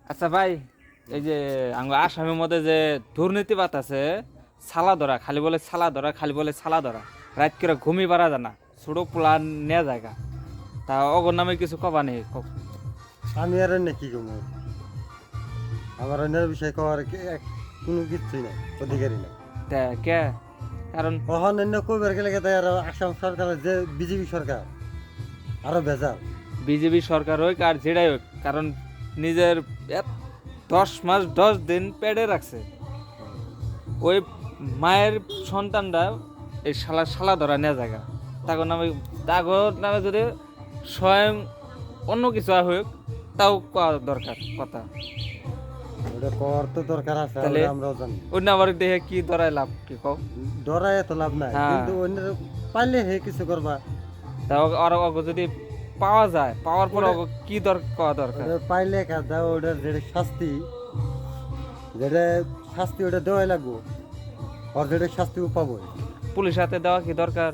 আচ্ছা ভাই, এই যে আসামের মধ্যে যে দুর্নীতিবাদ আছে, সালা ধরা খালি বলে সালা ধরা, খালি বলে সালা ধরা, রাত করে ঘুমি পারা জানা, ছোট প্লান নেওয়া জায়গা, তা অগর নামে কিছু কবা নেই আমি আর অন্য কি কমু আমার অন্যের বিষয় কওয়ার কোনো কিছুই নাই অধিকারী নাই তা কে? কারণ কখন অন্য কইবার গেলে তাই আর আসাম সরকারের যে বিজেপি সরকার আরো বেজাল বিজেপি সরকার হোক আর যেটাই হোক, কারণ নিজের 10 মাস 10 দিন পেটে রাখছে, ওই মায়ের সন্তানরা এই শালা ধরা নেওয়া জায়গা, তাগর নামে যদি স্বয়ং অন্য কিছু হোক তাও কওয়া দরকার কথা। ওটা কর তো দরকার আছে তাহলে আমরাও জানি অন্য আবার দেখে কি ধরায় লাভ কি কও? ডরায় তো লাভ নাই হ্যাঁ। কিন্তু অন্যের পাইলে হে কিছু করবা তা ওরা যদি পাওয়া যায়, পাওয়ার পর কি কওয়া দরকার? ওটা পাইলে কাজ দাও ওটার যেটা শাস্তি ওটা দেওয়াই লাগবো আর যেটা শাস্তি ও পাবো পুলিশ হাতে দেওয়া কি দরকার?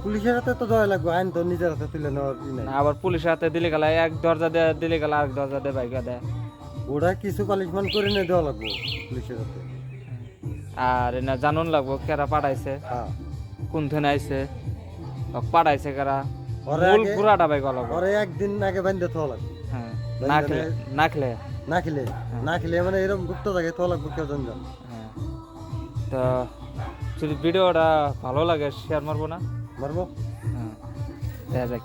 পুলিশের হাতে তো দেওয়াই লাগবো আইন তো নিজের হাতে তুলে নেওয়ার ই নাই না, আবার পুলিশ হাতে দিলে গেলে এক দরজা দেয়, দিলে গেলে আরেক দরজা দেয়, বাইকা দেয়। ওরা কিছু পালিশমেন্ট করে নিয়ে দেওয়া লাগবো পুলিশের হাতে আর না জানুন লাগবো কেরা পাঠাইছে, হ্যাঁ কোন থেকে আইছে, পাঠাইছে কারা, ওরে মূল আগে- পুরাটা বাইক লাগবো। পরে একদিন আগে বান্ধে থাকা লাগবে হ্যাঁ, বান্ধে না খেলে না খেলে না খেলে মানে এরকম গুপ্ত জায়গায় থাকা লাগবে কেউ জানজাম হ্যাঁ। তো যদি ভিডিওটা ভালো লাগে শেয়ার মারবো না? মারবো হ্যাঁ, দেখা যাক।